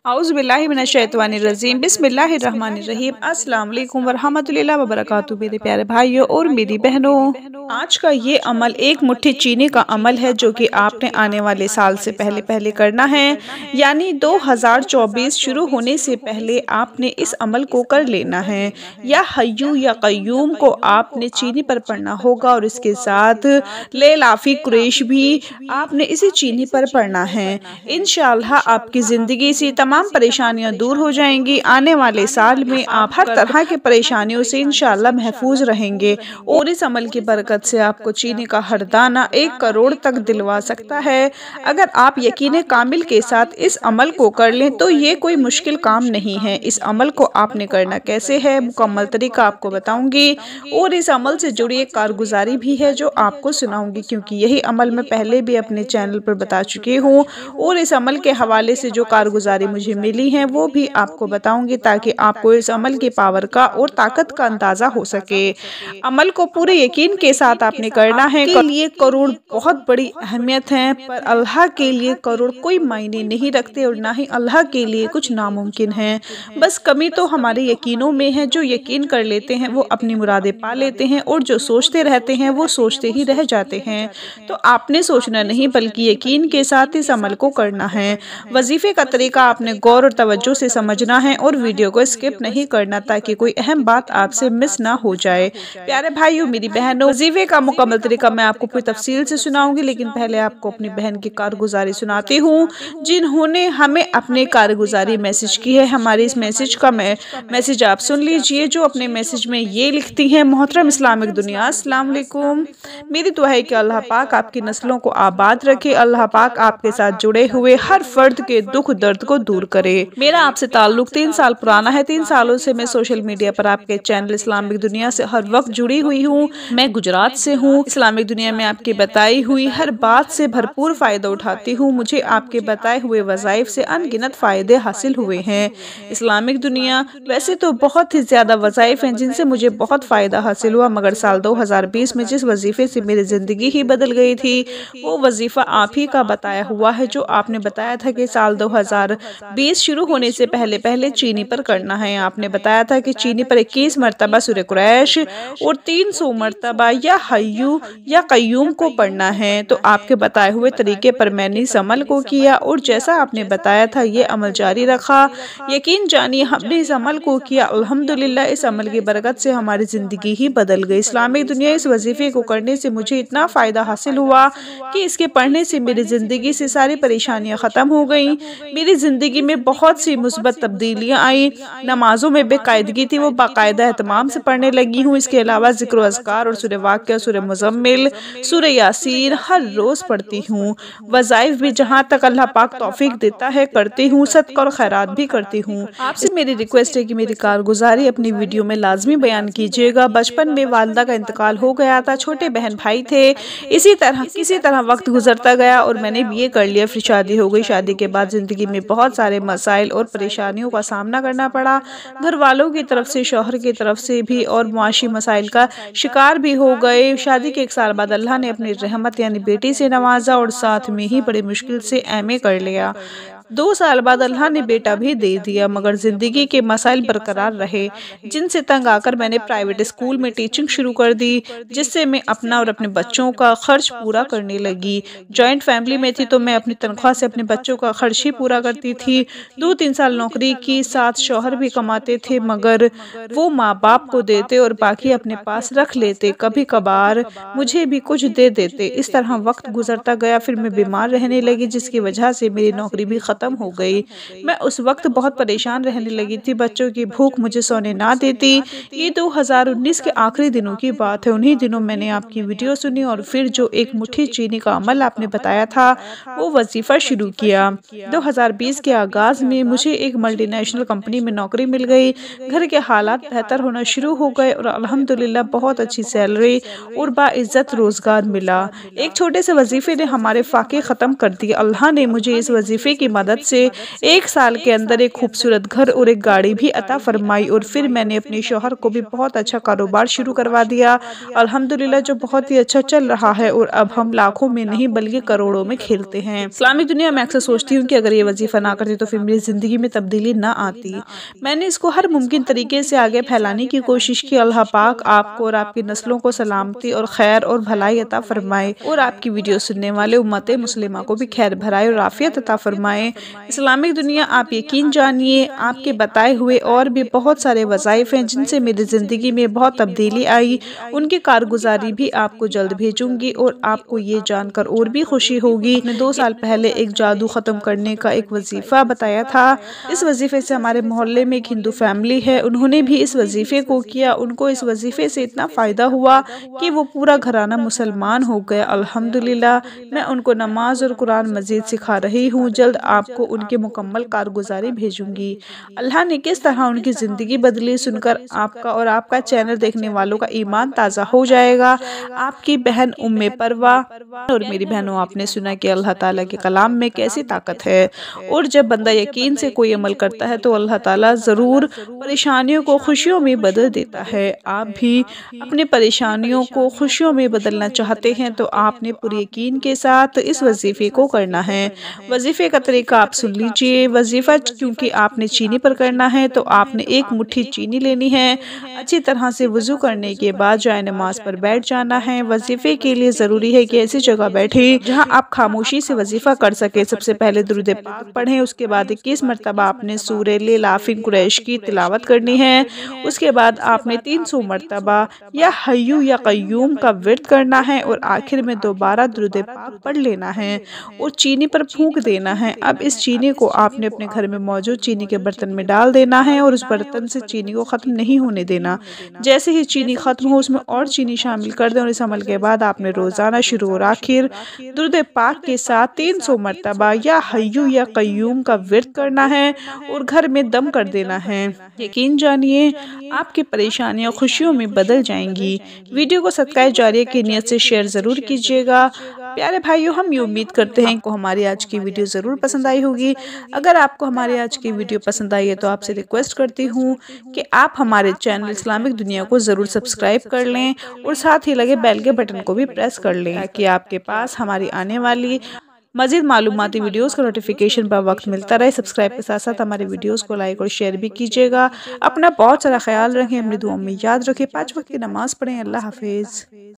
اعوذ باللہ من الشیطان الرجیم بسم اللہ الرحمن الرحیم السلام علیکم ورحمۃ اللہ وبرکاتہ میرے پیارے بھائیوں اور میری بہنوں، آج کا یہ عمل ایک مٹھی چینی کا عمل ہے جو کہ آپ نے آنے والے سال سے پہلے کرنا ہے، یعنی 2024 شروع ہونے سے پہلے آپ نے اس عمل کو کر لینا ہے۔ یا حیو یا قیوم کو آپ نے چینی پر پڑھنا ہوگا اور اس کے ساتھ لیلافی قریش بھی آپ نے اسی چینی پر پڑھنا ہے۔ انشاءاللہ آپ کی زندگی سے تمام پریشانیاں دور ہو جائیں گی۔ آنے والے سال میں آپ ہر طرح کے پریشانیوں سے انشاءاللہ محفوظ رہیں گے اور اس عمل کی برکت سے آپ کو چینی کا ہر دانہ 1 کروڑ تک دلوا سکتا ہے۔ اگر آپ یقین کامل کے ساتھ اس عمل کو کر لیں تو یہ کوئی مشکل کام نہیں ہے۔ اس عمل کو آپ نے کرنا کیسے ہے، مکمل طریقہ آپ کو بتاؤں گی اور اس عمل سے جڑی ایک کارگزاری بھی ہے جو آپ کو سناؤں گی، کیونکہ یہی عمل میں پہلے بھی اپنے چینل پر بتا چکی ہوں اور اس عمل کے حوالے سے جو کارگزاری مجھے ملی ہیں وہ بھی آپ کو بتاؤں گی تاکہ آپ کو اس عمل کی پاور کا اور طاقت کا اندازہ ہو سکے۔ عمل کو پورے یقین کے ساتھ آپ نے کرنا ہے۔ کے لیے کروڑ بہت بڑی اہمیت ہے، پر اللہ کے لیے کروڑ کوئی معنی نہیں رکھتے اور نہ ہی اللہ کے لیے کچھ ناممکن ہے۔ بس کمی تو ہمارے یقینوں میں ہے، جو یقین کر لیتے ہیں وہ اپنی مرادیں پا لیتے ہیں اور جو سوچتے رہتے ہیں وہ سوچتے ہی رہ جاتے ہیں۔ تو آپ نے سوچنا نہیں بلکہ یقین کے ساتھ اس عمل کو کرنا ہے۔ وظیفے کا طریقہ آپ نے غور اور توجہ سے سمجھنا ہے اور ویڈیو کو اسکپ نہیں کرنا تاکہ کوئی اہم بات آپ سے مس نہ ہو جائے۔ پیارے بھائیوں میری بہنوں، وظیفے کا مکمل طریقہ میں آپ کو پوری تفصیل سے سناؤں گی، لیکن پہلے آپ کو اپنی بہن کی کارگزاری سناتی ہوں جنہوں نے ہمیں اپنے کارگزاری میسج کی ہے۔ ہمارے اس میسج کا میسج آپ سن لیجئے، جو اپنے میسج میں یہ لکھتی ہیں: محترم اسلامک دنیا، السلام علیکم۔ میری دعا ہے کہ اللہ پاک آپ کی نسلوں کو آباد رکھے، اللہ پاک آپ کے ساتھ جڑے ہوئے ہر فرد کے دکھ درد کو دور کرے۔ میرا آپ سے تعلق 3 سال پرانا ہے۔ 3 سالوں سے میں سوشل میڈیا پر آپ کے چینل اسلامک دنیا سے ہر وقت جڑی ہوئی ہوں۔ میں گجرات سے ہوں۔ اسلامک دنیا میں آپ کی بتائی ہوئی ہر بات سے بھرپور فائدہ اٹھاتی ہوں۔ مجھے آپ کے بتائے ہوئے وظائف سے ان گنت فائدے حاصل ہوئے ہیں۔ اسلامک دنیا ویسے تو بہت ہی زیادہ وظائف ہیں جن سے مجھے بہت فائدہ حاصل ہوا، مگر سال 2020 میں جس وظیفے سے میری زندگی ہی بدل گئی تھی وہ وظیفہ آپ ہی کا بتایا ہوا ہے، جو آپ نے بتایا تھا کہ سال 2020 شروع ہونے سے پہلے چینی پر کرنا ہے۔ آپ نے بتایا تھا کہ چینی پر 21 مرتبہ سورہ قریش اور 300 مرتبہ یا حیو یا قیوم کو پڑھنا ہے۔ تو آپ کے بتائے ہوئے طریقے پر میں نے اس عمل کو کیا اور جیسا آپ نے بتایا تھا یہ عمل جاری رکھا۔ یقین جانیے ہم نے اس عمل کو کیا، الحمدللہ اس عمل کی برکت سے ہماری زندگی ہی بدل گئی۔ اسلامک دنیا، اس وظیفے کو کرنے سے مجھے اتنا فائدہ حاصل ہوا کہ اس کے پڑھنے سے میری زندگی سے ساری پریشانیاں ختم ہو گئیں۔ میری زندگی میں بہت سی مثبت تبدیلیاں آئیں۔ نمازوں میں بے قاعدگی تھی، وہ باقاعدہ اہتمام سے پڑھنے لگی ہوں۔ اس کے علاوہ ذکر و اذکار اور سورہ واقعہ، سورہ مزمل، سورہ یاسین ہر روز پڑھتی ہوں۔ وظائف بھی جہاں تک اللہ پاک توفیق دیتا ہے کرتی ہوں، صدقہ اور خیرات بھی کرتی ہوں۔ آپ سے میری ریکویسٹ ہے کہ میری کارگزاری اپنی ویڈیو میں لازمی بیان کیجیے گا۔ بچپن میں والدہ کا انتقال ہو گیا تھا، چھوٹے بہن بھائی تھے، کسی طرح وقت گزرتا گیا اور میں نے BA کر لیا، پھر شادی ہو گئی۔ شادی کے بعد زندگی میں بہت سارے مسائل اور پریشانیوں کا سامنا کرنا پڑا، گھر والوں کی طرف سے، شوہر کی طرف سے بھی، اور معاشی مسائل کا شکار بھی ہو گئے۔ شادی کے 1 سال بعد اللہ نے اپنی رحمت یعنی بیٹی سے نوازا اور ساتھ میں ہی بڑی مشکل سے MA کر لیا۔ 2 سال بعد اللہ نے بیٹا بھی دے دیا، مگر زندگی کے مسائل برقرار رہے جن سے تنگ آ کر میں نے پرائیویٹ اسکول میں ٹیچنگ شروع کر دی، جس سے میں اپنا اور اپنے بچوں کا خرچ پورا کرنے لگی۔ جوائنٹ فیملی میں تھی تو میں اپنی تنخواہ سے اپنے بچوں کا خرچ ہی پورا کرتی تھی۔ 2-3 سال نوکری کی، ساتھ شوہر بھی کماتے تھے، مگر وہ ماں باپ کو دیتے اور باقی اپنے پاس رکھ لیتے، کبھی کبھار مجھے بھی کچھ دے دیتے۔ اس طرح وقت گزرتا گیا، پھر میں بیمار رہنے لگی جس کی وجہ سے میری نوکری بھی ختم ہو گئی۔ میں اس وقت بہت پریشان رہنے لگی تھی، بچوں کی بھوک مجھے سونے نہ دیتی۔ یہ 2019 کے آخری دنوں کی بات ہے۔ انہی دنوں میں نے آپ کی ویڈیو سنی اور پھر جو ایک مٹھی چینی کا عمل آپ نے بتایا تھا وہ وظیفہ شروع کیا۔ 2020 کے آغاز میں مجھے ایک ملٹی نیشنل کمپنی میں نوکری مل گئی، گھر کے حالات بہتر ہونا شروع ہو گئے اور الحمدللہ بہت اچھی سیلری اور باعزت روزگار ملا۔ ایک چھوٹے سے وظیفے نے ہمارے فاقے ختم کر دیے۔ اللہ نے مجھے اس وظیفے کی مدد مدد سے 1 سال کے اندر ایک خوبصورت گھر اور ایک گاڑی بھی عطا فرمائی، اور پھر میں نے اپنے شوہر کو بھی بہت اچھا کاروبار شروع کروا دیا الحمدللہ، جو بہت ہی اچھا چل رہا ہے، اور اب ہم لاکھوں میں نہیں بلکہ کروڑوں میں کھیلتے ہیں۔ اسلامک دنیا میں اکثر سوچتی ہوں کہ اگر یہ وظیفہ نہ کرتی تو پھر میری زندگی میں تبدیلی نہ آتی۔ میں نے اس کو ہر ممکن طریقے سے آگے پھیلانے کی کوشش کی۔ اللہ پاک آپ کو اور آپ کی نسلوں کو سلامتی اور خیر اور بھلائی عطا فرمائے، اور آپ کی ویڈیو سننے والے امت مسلمہ کو بھی خیر بھلائی اور عافیت عطا فرمائے۔ اسلامک دنیا، آپ یقین جانیے آپ کے بتائے ہوئے اور بھی بہت سارے وظائف ہیں جن سے میری زندگی میں بہت تبدیلی آئی، ان کی کارگزاری بھی آپ کو جلد بھیجوں گی، اور آپ کو یہ جان کر اور بھی خوشی ہوگی۔ میں 2 سال پہلے ایک جادو ختم کرنے کا ایک وظیفہ بتایا تھا۔ اس وظیفے سے ہمارے محلے میں ایک ہندو فیملی ہے، انہوں نے بھی اس وظیفے کو کیا، ان کو اس وظیفے سے اتنا فائدہ ہوا کہ وہ پورا گھرانہ مسلمان ہو گیا الحمدللہ۔ میں ان کو نماز اور قرآن مزید سکھا رہی ہوں، جلد آپ کو ان کے مکمل کارگزاری بھیجوں گی۔ اللہ نے کس طرح ان کی زندگی بدلی سن کر آپ کا اور آپ کا چینل دیکھنے والوں کا ایمان تازہ ہو جائے گا۔ آپ کی بہن پروا اور میری بہنوں، آپ نے سنا کہ اللہ تعالیٰ کے کلام میں کیسی طاقت ہے، اور جب بندہ یقین سے کوئی عمل کرتا ہے تو اللہ تعالیٰ ضرور پریشانیوں کو خوشیوں میں بدل دیتا ہے۔ آپ بھی اپنے پریشانیوں کو خوشیوں میں بدلنا چاہتے ہیں تو آپ نے پورے یقین کے ساتھ اس وظیفے کو کرنا ہے۔ وظیفے کا طریقہ آپ سن لیجئے۔ وظیفہ کیونکہ آپ نے چینی پر کرنا ہے تو آپ نے 1 مٹھی چینی لینی ہے، اچھی طرح سے وضو کرنے کے بعد جائے نماز پر بیٹھ جانا ہے۔ وظیفے کے لیے ضروری ہے کہ ایسی جگہ بیٹھیں جہاں آپ خاموشی سے وظیفہ کر سکیں۔ سب سے پہلے درود پاک پڑھیں، اس کے بعد 21 مرتبہ آپ نے سورہ لیلاف قریش کی تلاوت کرنی ہے۔ اس کے بعد آپ نے 300 مرتبہ یا حیو یا قیوم کا ورد کرنا ہے، اور آخر میں دوبارہ درود پاک پڑھ لینا ہے اور چینی پر پھونک دینا ہے۔ اب اس چینی کو آپ نے اپنے گھر میں موجود چینی کے برتن میں ڈال دینا ہے، اور اس برتن سے چینی کو ختم نہیں ہونے دینا۔ جیسے ہی چینی ختم ہو اس میں اور چینی شامل کر دیں، اور اس عمل کے بعد آپ نے روزانہ شروع اور آخر درود پاک کے ساتھ 300 مرتبہ یا حیو یا قیوم کا ورد کرنا ہے اور گھر میں دم کر دینا ہے۔ یقین جانیے آپ کی پریشانیاں خوشیوں میں بدل جائیں گی۔ ویڈیو کو صدقہ جاریہ کی نیت سے شیئر ضرور کیجیے گا۔ پیارے بھائیو، ہم یہ امید کرتے ہیں کہ ہماری آج کی ویڈیو ضرور پسند آئی ہوگی۔ اگر آپ کو ہماری آج کی ویڈیو پسند آئی ہے تو آپ سے ریکویسٹ کرتی ہوں کہ آپ ہمارے چینل اسلامک دنیا کو ضرور سبسکرائب کر لیں، اور ساتھ ہی لگے بیل کے بٹن کو بھی پریس کر لیں تاکہ آپ کے پاس ہماری آنے والی مزید معلوماتی ویڈیوز کا نوٹیفیکیشن پر وقت ملتا رہے۔ سبسکرائب کے ساتھ ساتھ ہماری ویڈیوز کو لائک اور شیئر بھی کیجیے گا۔ اپنا بہت سارا خیال رکھیں، اپنی دعاؤں میں یاد رکھیں، 5 وقت کی نماز پڑھیں۔ اللہ حافظ۔